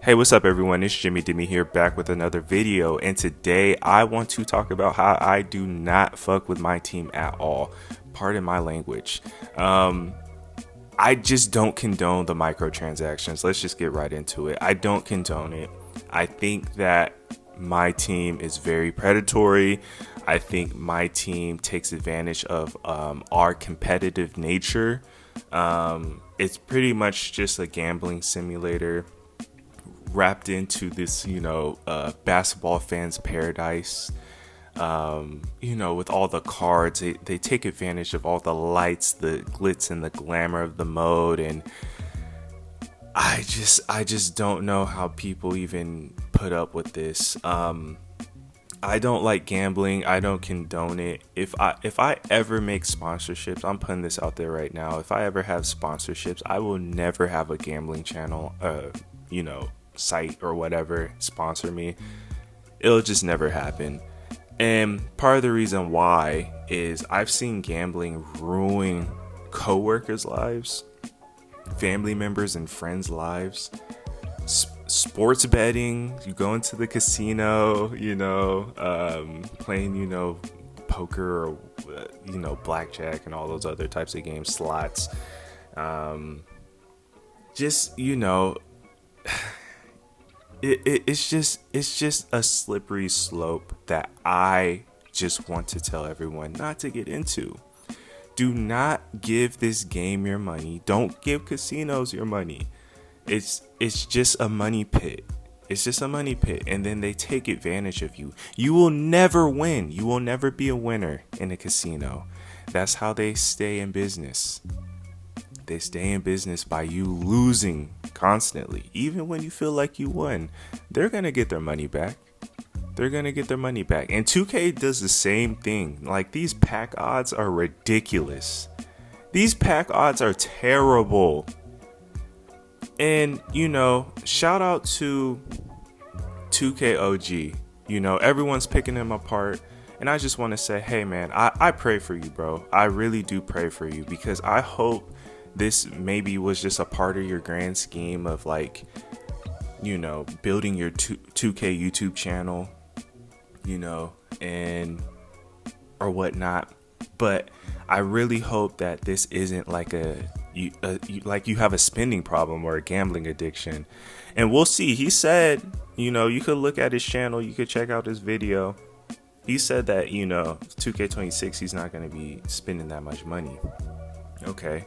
Hey, what's up everyone? It's Jimmy Dimmy here, back with another video, and today I want to talk about how I do not fuck with MyTEAM at all. Pardon my language. I just don't condone the microtransactions. Let's just get right into it. I don't condone it. I think that MyTEAM is very predatory. I think MyTEAM takes advantage of our competitive nature. It's pretty much just a gambling simulator wrapped into this, basketball fans' paradise. With all the cards, they take advantage of all the lights, the glitz and the glamour of the mode, and I just don't know how people even put up with this. I don't like gambling. I don't condone it. If I ever make sponsorships, I'm putting this out there right now. If I ever have sponsorships, I will never have a gambling channel, site or whatever sponsor me. It'll just never happen. And part of the reason why is I've seen gambling ruin coworkers' lives, family members and friends' lives. Sports betting, you go into the casino, playing, poker or, blackjack and all those other types of games, slots. It's just a slippery slope that I just want to tell everyone not to get into. Do not give this game your money. Don't give casinos your money. It's just a money pit. It's just a money pit, and then they take advantage of you. You will never win. You will never be a winner in a casino. That's how they stay in business. They stay in business by you losing constantly. Even when you feel like you won, they're going to get their money back. They're going to get their money back. And 2K does the same thing. Like, these pack odds are ridiculous. These pack odds are terrible. And, shout out to 2K OG. Everyone's picking them apart. And I just want to say, hey, man, I pray for you, bro. I really do pray for you, because I hope this maybe was just a part of your grand scheme of, building your 2K YouTube channel, and or whatnot. But I really hope that this isn't like you have a spending problem or a gambling addiction. And we'll see. He said, you could look at his channel, you could check out his video. He said that, 2K26, he's not going to be spending that much money. Okay.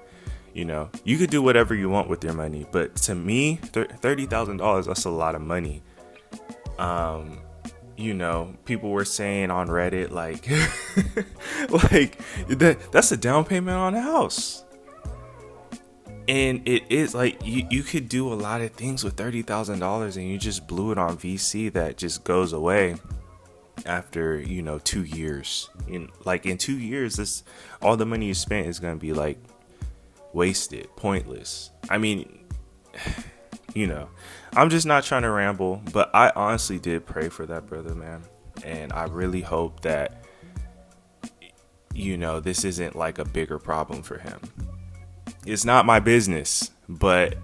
You could do whatever you want with your money, but to me, $30,000, that's a lot of money. People were saying on Reddit, that's a down payment on a house. And it is you could do a lot of things with $30,000, and you just blew it on VC that just goes away after 2 years. In 2 years, this all the money you spent is gonna be wasted, pointless. I mean, I'm just not trying to ramble, but I honestly did pray for that brother, man. And I really hope that, this isn't a bigger problem for him. It's not my business, but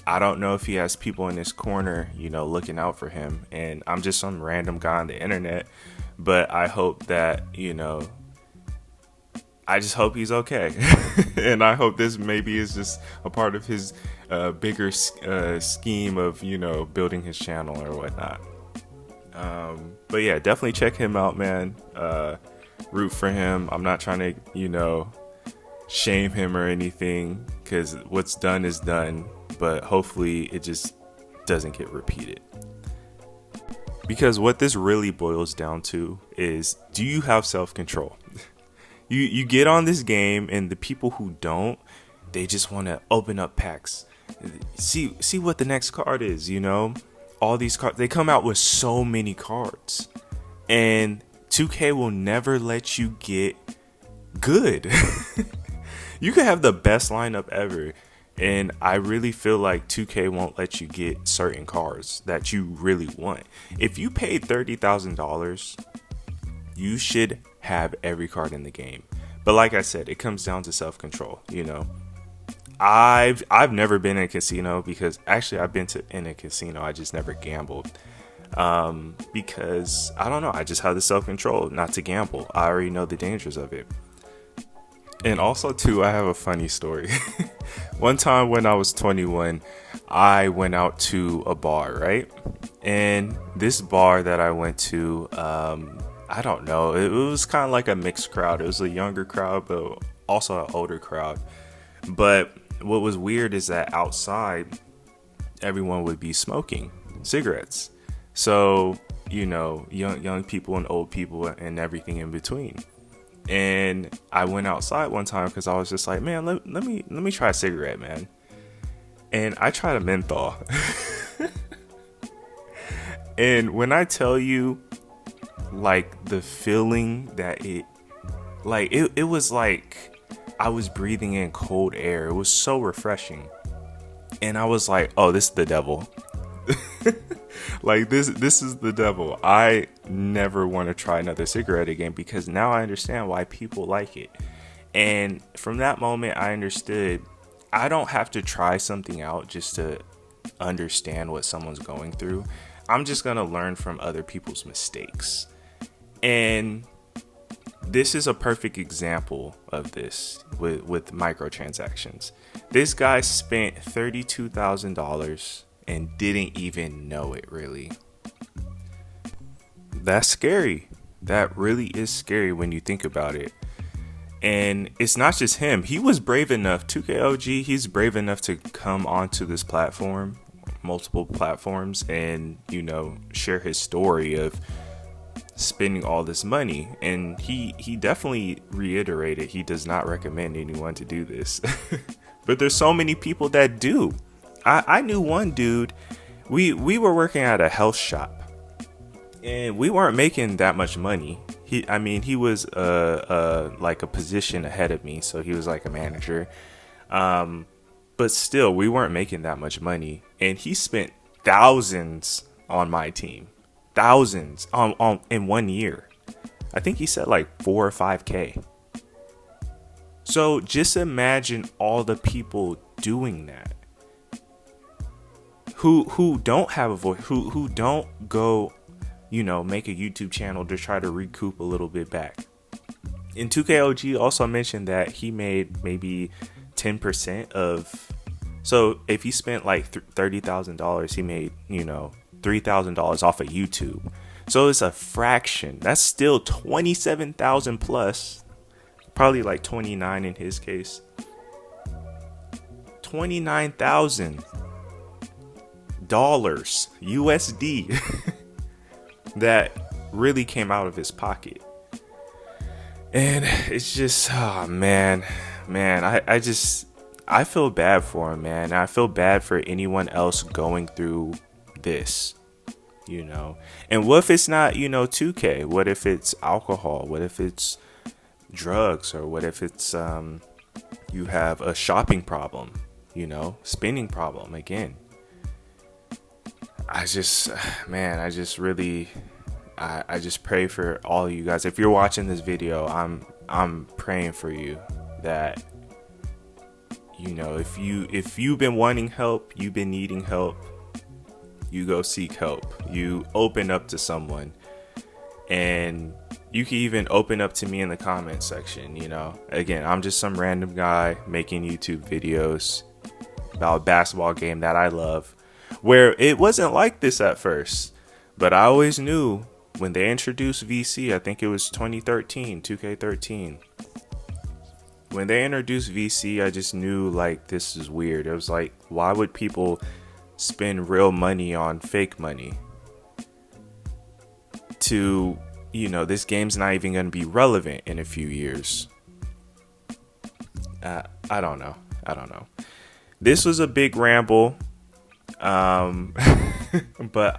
I don't know if he has people in his corner, looking out for him. And I'm just some random guy on the internet, but I hope that, I just hope he's okay. And I hope this maybe is just a part of his bigger scheme of, building his channel or whatnot. But yeah, definitely check him out, man. Root for him. I'm not trying to, shame him or anything, because what's done is done. But hopefully it just doesn't get repeated. Because what this really boils down to is, do you have self-control? You get on this game, and the people who don't, they just want to open up packs. See what the next card is, All these cards, they come out with so many cards. And 2K will never let you get good. You could have the best lineup ever, and I really feel like 2K won't let you get certain cards that you really want. If you paid $30,000, you should have every card in the game. But like I said, it comes down to self-control, I've never been in a casino, because actually I've been in a casino, I just never gambled. Because I don't know, I just have the self-control not to gamble. I already know the dangers of it. And also too, I have a funny story. One time when I was 21, I went out to a bar, right? And this bar that I went to, I don't know, it was kind of like a mixed crowd. It was a younger crowd, but also an older crowd. But what was weird is that outside, everyone would be smoking cigarettes. So, you know, young people and old people and everything in between. And I went outside one time because I was just like, man, let me try a cigarette, man. And I tried a menthol. And when I tell you, like, the feeling that it was like I was breathing in cold air. It was so refreshing. And I was like, oh, this is the devil. Like, this is the devil. I never want to try another cigarette again, because now I understand why people like it. And from that moment, I understood I don't have to try something out just to understand what someone's going through. I'm just going to learn from other people's mistakes. And this is a perfect example of this with microtransactions. This guy spent $32,000 and didn't even know it, really. That's scary. That really is scary when you think about it. And it's not just him. He was brave enough, 2KOG, he's brave enough to come onto this platform, multiple platforms, and, you know, share his story of spending all this money. And he definitely reiterated he does not recommend anyone to do this. But there's so many people that do. I knew one dude, we were working at a health shop, and we weren't making that much money. He was like a position ahead of me, so he was like a manager. But still, we weren't making that much money, and he spent thousands on MyTEAM. Thousands on in 1 year. I think he said like 4 or 5K. So just imagine all the people doing that, who don't have a voice, who don't go, you know, make a YouTube channel to try to recoup a little bit back. And 2KOG also mentioned that he made maybe 10% of, so if he spent like $30,000, he made, you know, $3,000 off of YouTube. So it's a fraction. That's still 27,000 plus, probably like 29 in his case. 29,000 dollars USD that really came out of his pocket. And it's just, oh man, I feel bad for him, man. I feel bad for anyone else going through this, you know. And what if it's not, you know, 2K? What if it's alcohol? What if it's drugs? Or what if it's you have a shopping problem, you know, spending problem again? I just pray for all of you guys. If you're watching this video, I'm praying for you that, you know, if you've been wanting help, you've been needing help, you go seek help. You open up to someone, and you can even open up to me in the comment section. You know, again, I'm just some random guy making YouTube videos about a basketball game that I love, where it wasn't like this at first, but I always knew when they introduced VC, I think it was 2013, 2K13. When they introduced VC, I just knew, like, this is weird. It was like, why would people spend real money on fake money? To, you know, this game's not even going to be relevant in a few years. I don't know. This was a big ramble. But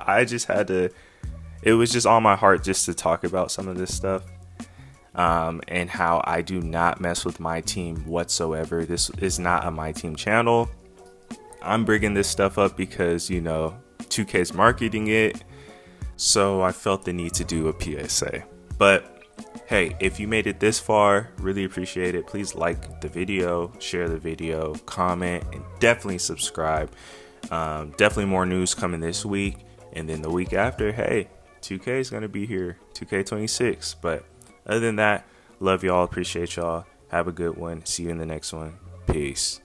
I just had to, it was just on my heart just to talk about some of this stuff. And how I do not mess with MyTEAM whatsoever. This is not a MyTEAM channel. I'm bringing this stuff up because, you know, 2K's marketing it. So I felt the need to do a PSA. But Hey, if you made it this far, really appreciate it. Please like the video, share the video, comment, and definitely subscribe. Definitely more news coming this week. And then the week after, hey, 2K is going to be here, 2K26. But other than that, love y'all, appreciate y'all. Have a good one. See you in the next one. Peace.